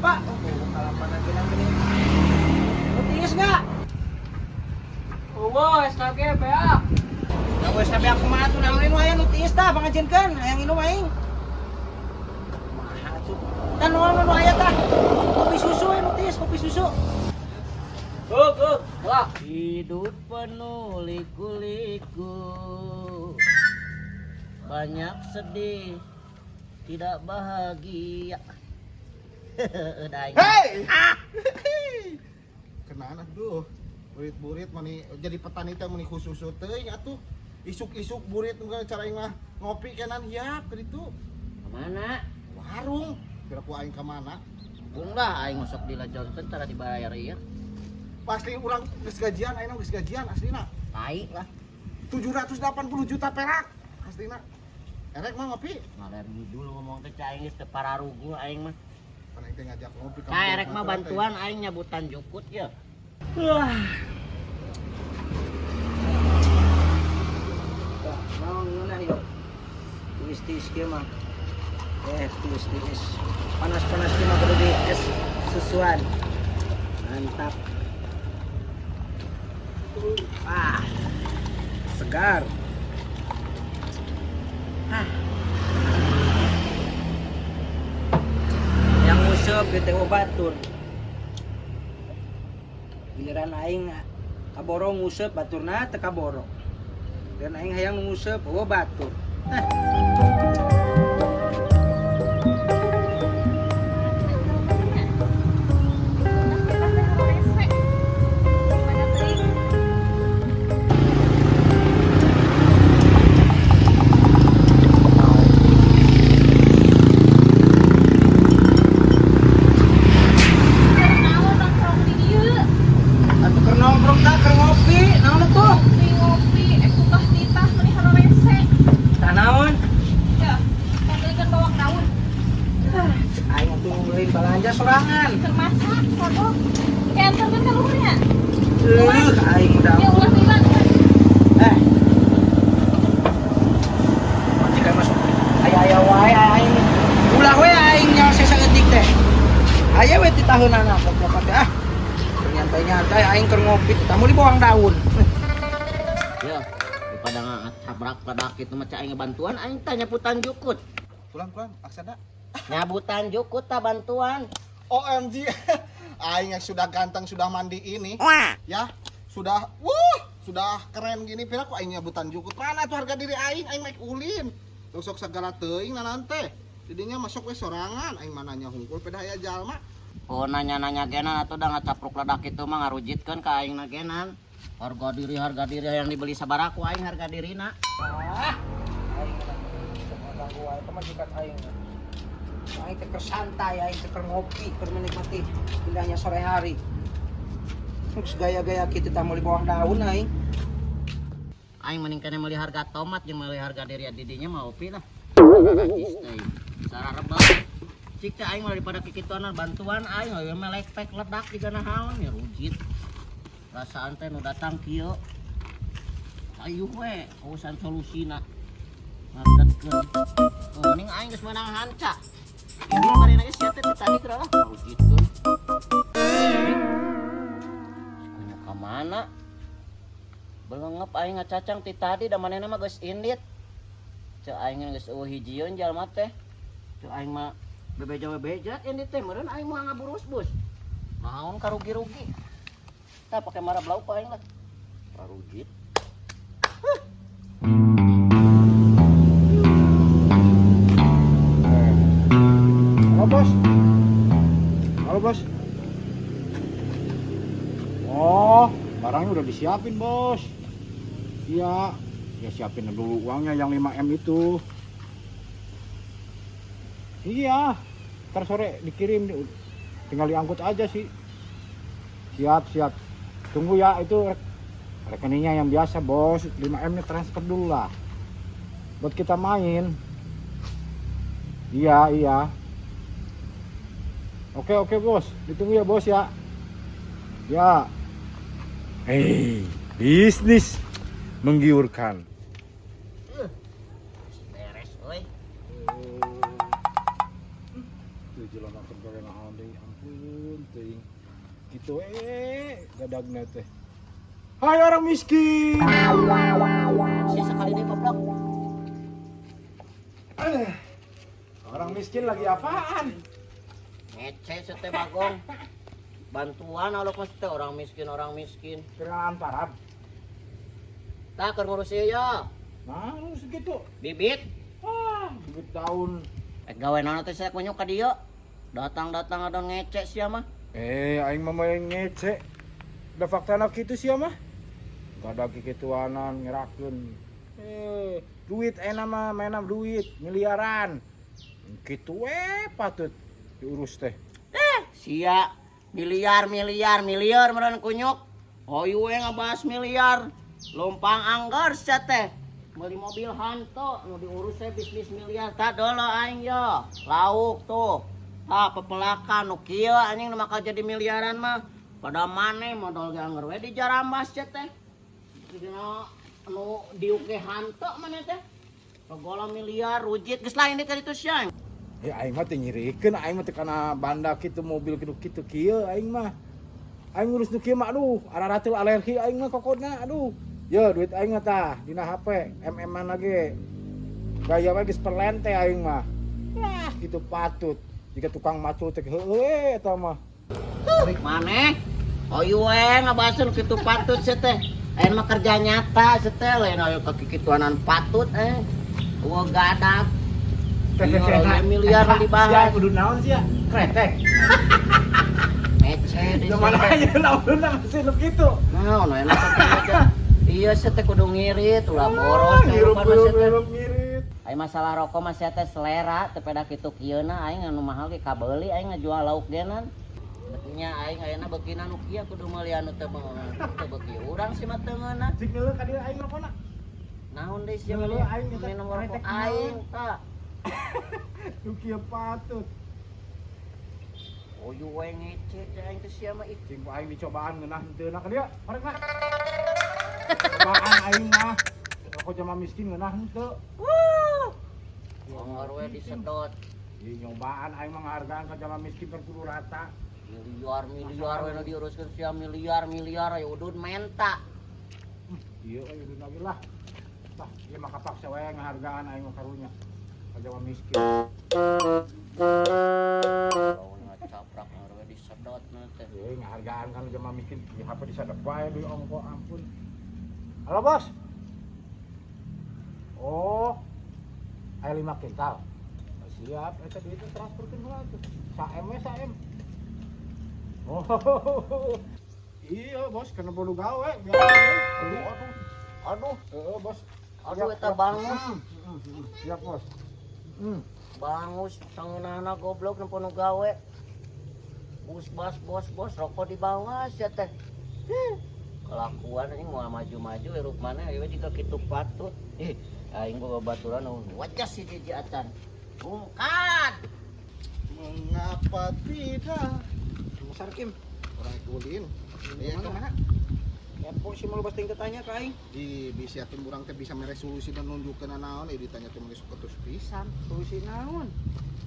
Pak. Oh, kalapan lagi lang gini. Mutiis nggak? Wes lagi beak. Nah, wes sabi ako mga tunangin mo ayan, mutiis ta, pangajen kan, ayang inom aing. Maha tuh. Tanong ano aya ta? Kopi susu ay mutiis, kopi susu. Wah, hidup penuh liku-liku. Banyak sedih, tidak bahagia. Udah. Hei! Kenaan tuh? Burit-burit mani jadi petani teh mani khusus teh atuh. Isuk-isuk burit nunggu cara mah ngopi kenan hiap kitu. Kemana? Warung. Kira ku aing ka mana? Bung lah, aing masuk di La Johnson cara dibayar ya. Pasti urang geus gajian, ayeuna geus gajian aslina. Tai lah. 780 juta perak aslina. Erek mah ngopi. Ngaler dulu ngomong teh aing geus teu pararugu aing mah. Pan aing teh ngajak ngopi ka. Nah, erek mah bantuan aing nyabutan jukut ya. Wah. Mau nguna yuk. Tulis-tulis kieu mah. Tulis-tulis. Panas-panas kieu mah kudu di es susuan. Mantap. Ah. Segar. Hah. Yang nguseup gitu batur. Giliran aing kaboro nguseup baturna teu kaboro. Dan aing hayang nguseup eueuh batur. Atuh keur nongkrong tah keur ngopi, naon atuh? Ngopi, ekutah titah meni haro rese. Tah naon? Ya, pamilikeun bawang daun. Aing atuh beli balanja sorangan. Keur masak, kagok. Kenterkeun ka luhurnya. Aing udah. Ya ulah bilang. Jika masuk aya wae aing. Ulah we aing nya sasaeutik teh. Aya we ti tahunnana pokokna teh nyantai-nyantai aing keur ngopi tamu di bawang daun. Ya, daripada ngabrak-abrak itu mah aing bantuan aing tanya putan jukut. Pulang aksana. Nyabutan jukut ta bantuan. OMG. Aing yang sudah ganteng, sudah mandi ini. Ya, sudah sudah keren gini pira ku aing nyabutan jukut. Mana tuh harga diri aing make ulin. Sok segala teuing nanan teh. Didinya masuk we sorangan aing mananya hungkul peda aya jalma. Oh nanya-nanya genan atau udah ngacapruk ledak itu mah ngarujitkeun ka aing na genan. Harga diri yang dibeli sabaraku aing harga dirina. Aing ganggu wae teman jikan aing. Aing teh keur santai, aing teh keur ngopi, keur menikmati indahnya sore hari. Terus gaya-gaya kitu tah meuli bawang daun aing. Aing mending kena meuli harga tomat jeung meuli harga diri didinya mah opi lah. Gadis teh. Sara rebel. Cik teh aing daripada kikituanan bantuan aing we melek pek ledak di kana haon ya rujit. Rasaan teh nu datang kieu. Ayo we kausan solusina. Ngadetkeun. Oh ning aing geus meunang hanca. Ini marina geus sia teh tadi kira lah rujitkeun. Kunya ka mana? Belenggep aing ngacacang ti tadi da manehna mah geus indit. Ceu aing geus eueuh hijieun jalma teh. Ceu aing mah bebeja ini teh meureun aing mah ngaburus-bus. Naon karugi-rugi. Tah pake marah blau pa aing lah. Parujit. Halo bos. Halo bos. Oh, barangnya udah disiapin bos. Iya, ya siapin dulu uangnya yang 5M itu. Iya, ntar sore dikirim, tinggal diangkut aja sih. Siap. Tunggu ya, itu rekeningnya yang biasa bos, 5M nya transfer dulu lah. Buat kita main. Iya. Oke bos, ditunggu ya bos ya. Ya. Bisnis menggiurkan. Beres euy. Tujuh langsung ke naon deui. Teuing. Gitu gadagna teh. Hai orang miskin. Si sekali deh goblok. Orang miskin lagi apaan? Ngece sete Bagong. Bantuan alok mas teh orang miskin. Keraan parab. Tak keur ngurus ieu ya. Nah, lu segitu. Bibit. Bibit daun. Gawe naon teh saya kunyuk ka dieu. Datang ada ngece sia mah. Aing mah main ngece. Da faktana kitu sia mah. Gada kikituanan ngerakeun. Duit mah mainan duit miliaran. Kitu patut diurus teh. Sia miliar meureun kunyuk. Hoyu ngabahas miliar. Lompang anggar sia teh. Beli mobil hanto nu diurus teh bisnis miliar. Tah dolo aing yo. Lauk tuh. Tah pepelaka nu kieu anjing nu maka jadi miliaran mah. Pada maneh modal ge anggar we di Jarambas sia teh. Dina anu diuke hanto maneh teh. Pagola miliar rujit geus lain di kitu sia. Aing mah teh nyirikeun aing mah teh kana banda kitu mobil kitu kieu aing mah. Aing ngurus nu kieu mah aduh, araratul alergi aing mah kokodna aduh. Ya duit aing mah tah dina HP MM-an lagi. Gaya we geus perlente aing mah. Yah kitu patut. Jika tukang macul teh heueuh eta mah. Maneh hoyu we ngabaseun kitu patut sia teh. Ayeuna mah kerja nyata sia teh lain aya kakikituanan patut Gua gadak. Iya, miliar dibahas. Ya kudu naon sia? Kretek. Ece di Zaman aja naon masih lu kitu. Naon enak aja. Iya sia teh kudu ngirit ulah boros kehidupan mah sia teh. Ngirit. Ai masalah rokok mah sia teh selera teu peda kitu kieuna aing anu mahal ge kabeuli aing ngajual lauk genan. Betinya aing ayeuna beukina nu kieu kudu meuli anu teu beuki urang sih mah teu ngeuna. Cik leuh ka dieu aing rokona. Naon deui sia Leuh, mah aing eta minum rokok kretek aing tah. Nu kieu patut. Oyu we ngece teh aing teh sia mah ih. Cing aing dicobaan ngeunah henteu na ka dieu. Parek na. Cobaan aing mah. Rokok jama miskin ngeunah henteu. Anggar we disedot. Ieu nyobaan aing mah ngahargaan ka jama miskin kan kudu rata. Miliar we nu diuruskeun sia miliar aya udud menta. Ieu udah lagi lah. Tah, ieu mah kapaksa we ngahargaan aing mah karunya. Ka jama miskin. Bau ngacaprak anggar we disedot na teh. Ngahargaan kan jama miskin. Ieu HP disadap wae deui ongko ampun. Halo, Bos. Oh. Aya 5 kintal. Siap, eta duit transferkeun heula tuh. Saem we saem. Oh. Iya, Bos, kena bolu gawe. Aduh. Heeh, Bos. Aduh eta bangus. Siap, Bos. Bangus sangeunana goblok nempo nu gawe. Bos rokok di bawah sia teh. Kelakuan anjing moal maju-maju hirup maneh ieu juga kitu patut. Aing boga baturan wajah si Jiji Acan. Bungkat. Mengapa tidak? Besar Kim. Orang kulin. Iya mana? Ya po si malu basting tanya ka aing. Di bisa tim urang teh bisa meresolusi dan nunjukkeun naon ditanya teh mangis ketus pisan. Solusi naon?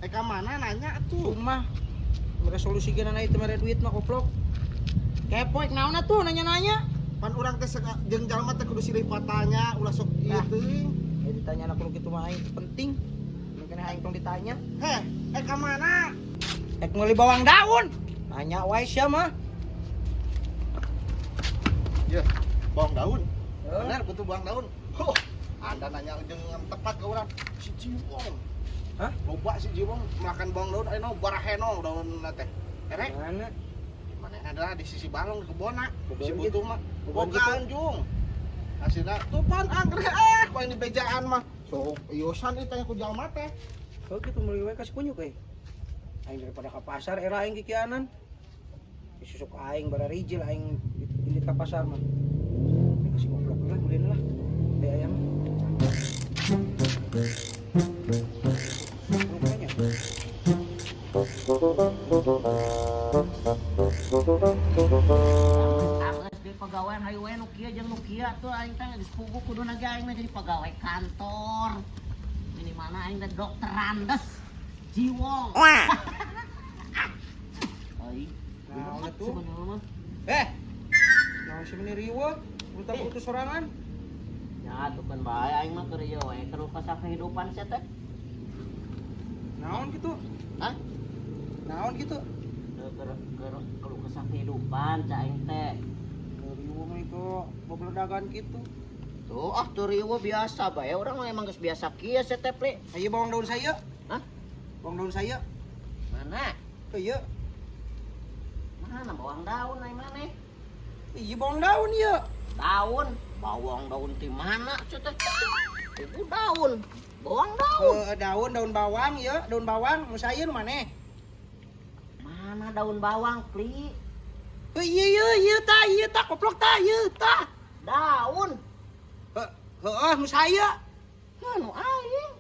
Ka mana nanya atuh? Rumah. Resolusi geuna na ieu mere duit mah goblok. Kepoek naon atuh nanya-nanya? Pan urang teh jeung jalma teh kudu silih patanya ulah sok ieu teuing. Ya ditanya anak lu kitu mah aing penting. Mungkin aing tong ditanya. Ka mana? Meuli bawang daun. Nanya wae sia mah. Ya, bawang daun. Benar betul bawang daun. Anda nanya jeung tepat ke urang. Si Jiwong. Hah? Loba si Jiwong makan bawang daun anu baraheno daun teh. Erek. Mana? Mana ada di sisi balong di kebona. Kebon Si gitu. butuh mah. Kebon Boga gitu. anjung. Hasilna tupan anggrek kok ini bejaan mah. Sok iosan ieu tanya ku jalma teh. Kalau gitu meuli wae ka kunyuk aing daripada ka pasar era aing kikianan. Susuk aing bara rijil aing di ka pasar mah. Ini kasih goblok lah mulina lah. Teh ayam. Rupanya. Angges di pegawaian hayu we nu kieu jeung nu kieu tuh aing teh geus puguh kudu nage aing mah jadi pegawai kantor. Minimalna aing teh dokter Randes Jiwong. aing. Nah, atuh. Sebenarnya mah. Nah, si meni riweuh, butuh sorangan. Ya tuh kan bae aing mah keur ieu we keur pasang kehidupan sia teh. Naon gitu? Hah? Naon gitu? Keur kesah kehidupan ca aing teh. Riweuh mah itu bobledagan gitu. Tuh tuh riweuh biasa bae urang mah emang geus biasa kieu sia teh ple. Aya bawang daun saya. Hah? Bawang daun saya. Mana? Teu ieu. Mana bawang daun ai maneh? Iya bawang daun ieu. Daun, bawang daun di mana sia teh? Itu daun, bawang daun. Daun bawang ieu, daun bawang nu saya nu maneh. Mana daun bawang, Pli? Ieu tah koplok tah ieu tah. Daun. Heeh, nu saya. Anu aing.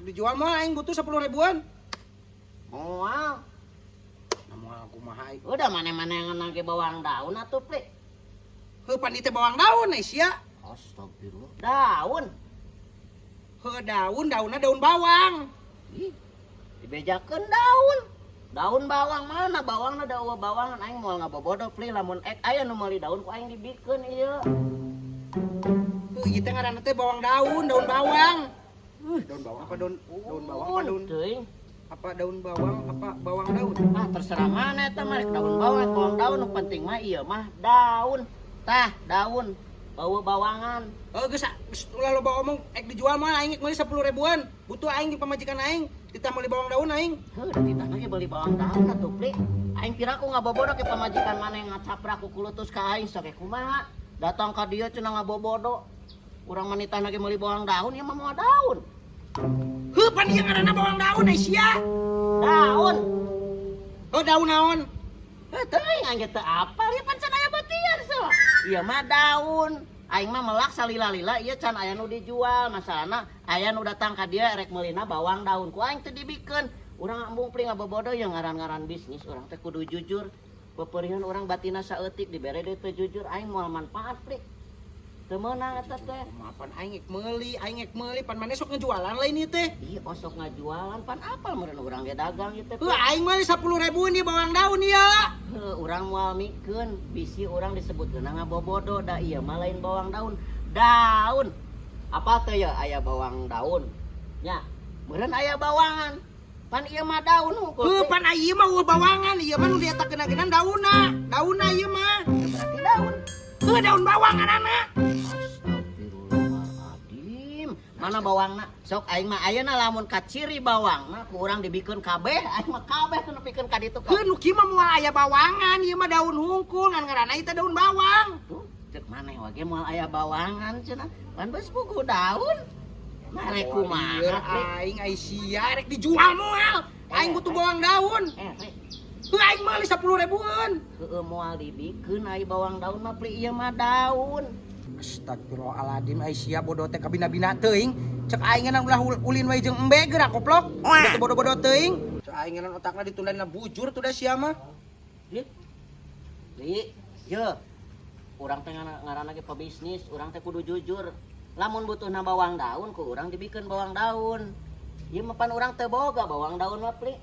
Dijual mah aing butuh 10 ribuan. Moal. Namun aku mah ai. Udah mana-mana yang ngenang ke bawang daun atuh, Pli. Heuh pan teh bawang daun sia. Astagfirullah. Daun. Heuh daunna daun bawang. Ih, dibejakeun daun. Daun bawang mana? Bawangna da eueuh bawangan aing moal ngabobodo, Pli, lamun aya nu meuli daun ku aing dibikeun ieu. Heuh ieu teh ngaranna teh bawang daun bawang. Daun bawang apa daun bawang apa daun Teuing. apa daun bawang apa bawang daun? Ah, terserah mana eta mah daun bawang, bawang daun nu penting mah ieu mah daun. Tah, daun. Bau bawangan. Geus ulah loba omong dijual mah aing meuli 10 ribuan. Butuh aing di pamajikan aing. Kita meuli bawang daun aing. Heuh, da kita ge beli bawang daun atuh, Pli. Aing kira ku ngabobodo ke pamajikan mana yang ngacaprak ku kulutus ka aing sok kumaha. Datang ka dieu cenah ngabobodo. Urang manitahna ge meuli bawang daun, ieu mah moal daun. Heuh pan ieu ngaranna bawang daun sia. Daun. Daun naon? Teuing aing teu apal ieu pan can aya beutian so. Ieu mah daun. Aing mah melak salila-lila ieu can aya nu dijual. Masalahna aya nu datang ka dieu rek meulina bawang daun. Ku aing teu dibikeun. Urang embung Pli ngabobodo yang ngaran-ngaran bisnis urang teh kudu jujur. Peperihan urang batina saeutik dibere deui teu jujur aing moal manfaat, Pli. Teu meunang eta teh. Maafan aing ngek meuli pan maneh sok ngejualan lain ieu teh. Ieu osok ngajualan pan apal meureun urang ge dagang ieu teh. Heuh aing meuli 10 ribu nih bawang daun ieu. Heuh urang moal mikeun bisi urang disebutkeun ngabobodo da ieu mah lain bawang daun. Daun. Apa teh ya aya bawang daun? Nya, meureun aya bawangan. Pan ieu mah daun hungkul. Heuh pan ieu mah bawangan, ieu mah nu dieta geunan daunna. Daunna ieu mah. Berarti daun. Heuh daun bawang ngaranna. Astagfirullahaladzim. Mana bawangna? Sok aing mah ayeuna lamun kaciri bawangna ku urang dibikeun kabeh, aing mah kabeh teu nepikeun ka ditu. Heuh nu kieu mah moal aya bawangan, ieu mah daun hungkul ngan ngaranna ieu teh daun bawang. Tuh, cek maneh wage moal aya bawangan cenah. Pan beus puguh daun. Mare kumaha? Aing ai sia rek dijual moal. Aing butuh bawang daun. Heuh aing meuli 10 ribuan. Heueuh moal dibikeun ai bawang daun mah Pli ieu mah daun. Astagfirullahaladzim ai sia bodoh teh kabina-bina teuing. Cek aing ngan ulah ulin wae jeung embe geura koplok. Udah bodoh-bodoh teuing. Cek aing ngan otakna ditundaina bujur tuh da sia mah. Li, ye. Urang teh ngaranna ge pebisnis, urang teh kudu jujur. Lamun butuhna bawang daun ku urang dibikeun bawang daun. Ieu mah pan urang teu boga bawang daun mah Pli.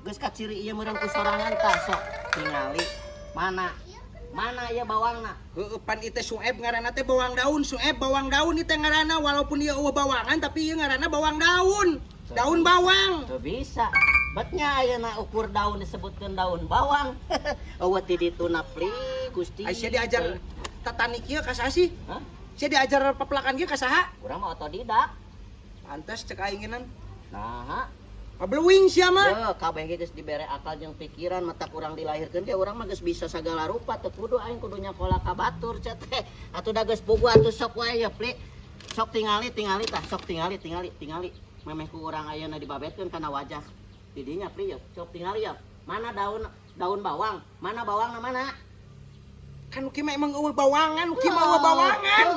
Geus kaciri ieu meureun ku sorangan tah sok tingali. Mana ieu bawangna? Heueuh pan ieu teh Sueb ngaranna teh bawang daun, Sueb bawang daun ieu teh ngaranna walaupun ieu eueuh bawangan tapi ieu ngaranna bawang daun. Daun bawang. Teu bisa. Betnya ayeuna ukur daun disebutkeun daun bawang. Eueuh ti dituna Pli Gusti. Ai sia diajar tatani kieu ka saha sih? Hah? Sia diajar pepelakan kieu ka saha? Urang mah otodidak. Pantes cek aing ngeunaan. Nah, Pablewing sia mah. ya kabeh ge geus dibere akal jeung pikiran mata urang dilahirkeun ge urang mah geus bisa sagala rupa teu kudu aing kudu nyakola ka batur cat teh. Atuh da geus puguh atuh sok wae ya Pli. Sok tingali tah, sok tingali. Memeh ku urang ayeuna dibabetkeun kana wajah di dinya Pli ya. Sok tingali ya. Mana daun bawang? Mana bawangna mana? Kan uki mah emang eueuh bawangan, uki mah eueuh bawangan.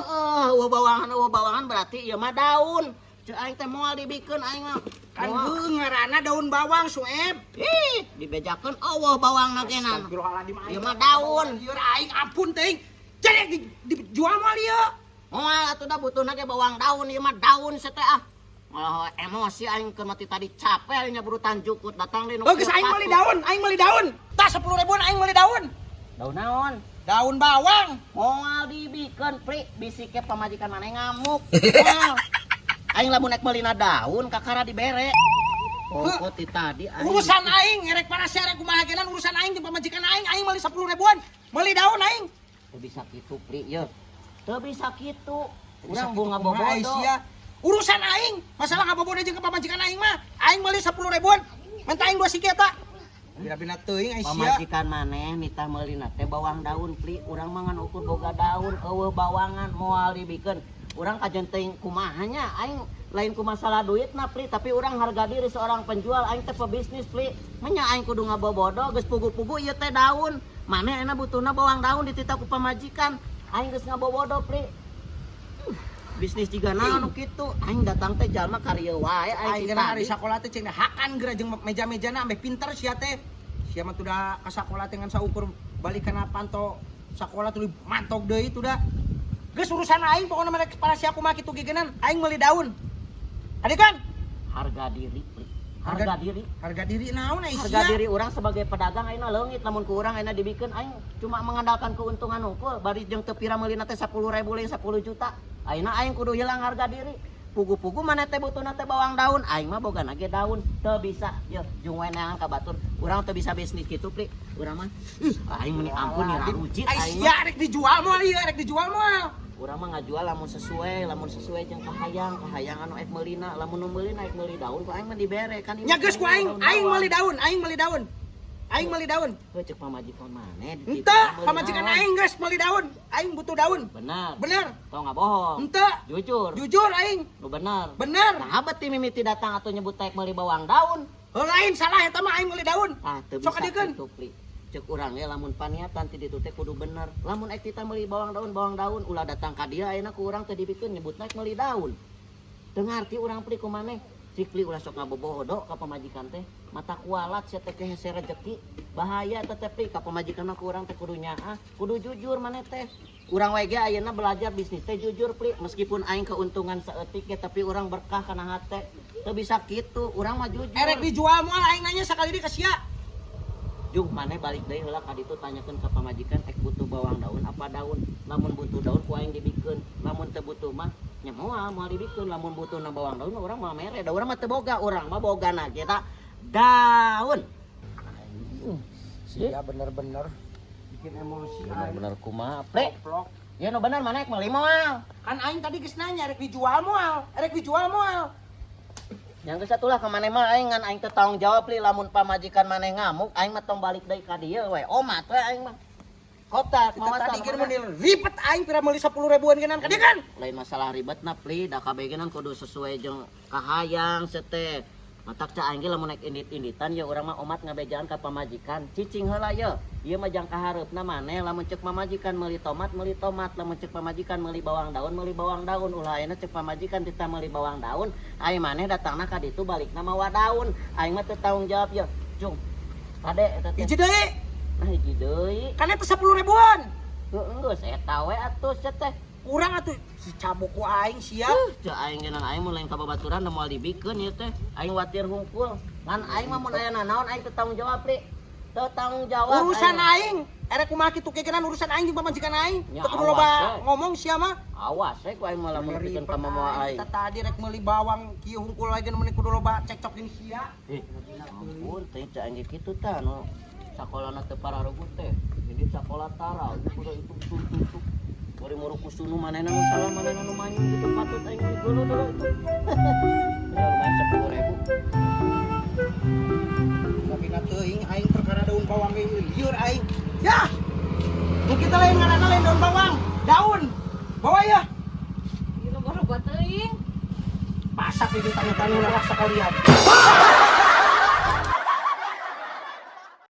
Eueuh bawangan berarti ieu mah daun. Ceu aing teh moal dibikeun aing mah. Kan heueuh ngaranna daun bawang Sueb. Ih, dibejakeun eueuh bawangna ge nan. Astagfirullahaladzim. Ieu mah daun. Ieu aing ampun teuing. Jadi dijual moal ieu. Moal atuh da butuhna ge bawang daun ieu mah daun sia teh ah. Malah emosi aing keur mati tadi capek aing nyaburutan jukut datang deui nu. Oh, geus aing meuli daun, aing meuli daun. Tah 10.000 aing meuli daun. Daun naon? Daun bawang. Moal dibikeun pri bisi ke pamajikan maneh ngamuk. Moal. Aing lamun ek meulina daun kakara dibere. Pokok ti tadi aing. Urusan aing erek parasya erek kumaha genan urusan aing jeung pamajikan aing meuli 10.000-an. Meuli daun aing. Teu bisa kitu pri ye. Teu bisa kitu. Urang Urang bunga bobodo. bobodo. Urusan aing, masalah ngabobodo jeung ke pamajikan aing mah. Aing meuli 10.000-an. Minta aing 2 siki eta. Bina-bina teuing aing sia. Pamajikan maneh nita meulina teh bawang daun pri. Urang mah ngan ukur boga daun eueuh bawangan moal dibikeun. Urang kajen teuing kumaha nya aing lain ku masalah duitna pri, tapi urang harga diri seorang penjual aing teh pebisnis pri. Manya aing kudu ngabobodo geus pugu-pugu ieu teh daun. Maneh enak butuhna bawang daun dititah ku pamajikan. Aing geus ngabobodo pri. Bisnis juga naon kitu aing datang teh jalma karya wae Aing aing geuna ari sakola teh cenah hakan geura jeung meja-mejana ambeh pinter sia teh. Sia mah tuh da ka sakola teh ngan saukur balikeun panto sakola tuluy mantog deui tuh da. Geus urusan aing pokona merek para sia kumaha kitu gegenan aing meuli daun. Ade kan? harga diri pri. Harga diri. Harga diri naon ai sia? Harga diri orang sebagai pedagang ayeuna leungit lamun ku urang ayeuna dibikeun aing cuma mengandalkan keuntungan unggul bari jeung teu pira meulina teh 10.000 lain 10 juta. Ayeuna aing kudu hilang harga diri. Pugu-pugu mana teh butuhna teh bawang daun, aing mah boga nage daun, teu bisa. Ye, jeung we neangan ka batur. Urang teu bisa bisnis kitu, Pri. Urang mah aing meni ampun ni rarujit Ai aing. sia rek dijual moal ieu, rek dijual moal. Urang mah ngajual lamun sesuai jeung kahayang anu ek meulina, lamun nu meulina ek meuli daun ku aing mah dibere kan. Nya geus ku aing meuli daun, aing meuli daun. Aing meuli daun. Heuh cek pamajikan maneh. Henteu, pamajikan aing geus meuli daun. Aing butuh daun. Benar. Bener. Tong ngabohong. Henteu. Jujur. Jujur aing. Lu benar. Bener. Nah, abet mimiti datang atau nyebut taek meuli bawang daun. Lain salah eta mah aing meuli daun. Ah, teu Sok bisa adekeun. kitu, Pri. Cek urang ge lamun paniatan ti ditu teh kudu bener. Lamun ek tita meuli bawang daun, ulah datang ka dieu ayeuna ku urang teh dibikeun nyebut naik meuli daun. Teu ngarti urang Pri kumaneh. Cik Pri ulah sok ngabobodo ka pamajikan teh. Mata kualat sia teh hese rezeki. Bahaya teh teh Pri ka pamajikan mah ku urang teh kudu nyaah, kudu jujur maneh teh. Urang we ge ayeuna belajar bisnis teh jujur Pri, meskipun aing keuntungan saeutik ge tapi urang berkah kana hate. Teu bisa kitu, urang mah jujur. Erek dijual moal aing nanya sakali deui ka sia. Jung maneh balik deui heula ka ditu tanyakeun ka pamajikan ek butuh bawang daun apa daun. Lamun butuh daun ku aing dibikeun, lamun teu butuh mah nya moal dibikeun. Lamun butuhna bawang daun urang mah mere, da urang mah teu boga, urang mah bogana ge eta daun. Sia bener-bener bikin emosi aing. Bener kumaha, Pre? Goblok. Ya nu bener maneh ek meuli moal. Kan aing tadi geus nanya erek dijual moal, erek dijual moal. Yang geus atulah ka maneh mah aing ngan aing teu tanggung jawab li lamun pamajikan maneh ngamuk, aing mah tong balik deui ka dieu we. Omat we aing mah. Koptak Kita mawas tadi geus meunil ribet aing pira meuli 10.000-an genan ka dieu kan? lain masalah ribetna Pri, da kabeh genan kudu sesuai jeung kahayang seteh. Matak ca aing ge lamun naik indit-inditan ya urang mah omat ngabejaan ka pamajikan. Cicing heula ye. Ieu mah jang kahareupna maneh lamun ceuk pamajikan meuli tomat, lamun ceuk pamajikan meuli bawang daun, ulah ayeuna ceuk pamajikan tita meuli bawang daun, aing maneh datangna ka ditu balikna mawa daun. Aing mah teu tanggung jawab ye. Jung. Kade eta teh. Hiji deui. Nah hiji deui. Kan eta 10.000-an. Heuh geus eta we atuh seteh. Kurang atuh si cabuk ku aing sia. Cek aing geunang aing mun lain ka babaturan da moal dibikeun ieu teh. Aing watir hungkul. Ngan aing mah mun aya naon aing teu tanggung jawab, Pri. Teu tanggung jawab. Urusan aing, erek kumaha kitu kegenan urusan aing jeung pamajikan aing. Ya, Teu kudu awas, loba we. ngomong sia mah. Awas we ku aing mah lamun pikeun ka mama aing. Kita tadi rek meuli bawang kieu hungkul lagi nu kudu loba cekcok ini sia. Ampun, teh cek aing kitu tah nu sakolana teu pararugut teh. Jadi sakola tara, kudu itu tutup. Bari muru kusunu manehna nu salah manehna nu manyun gitu patut aing geuleuh dulu itu. Ya lumayan 10.000. Tapi na teuing aing perkara daun bawang ge lieur aing. Ya. Nu kita lain ngaranna lain daun bawang, daun. Bawa ya. Ieu baru buat teuing. Pasak di tanu-tanu lah sekalian.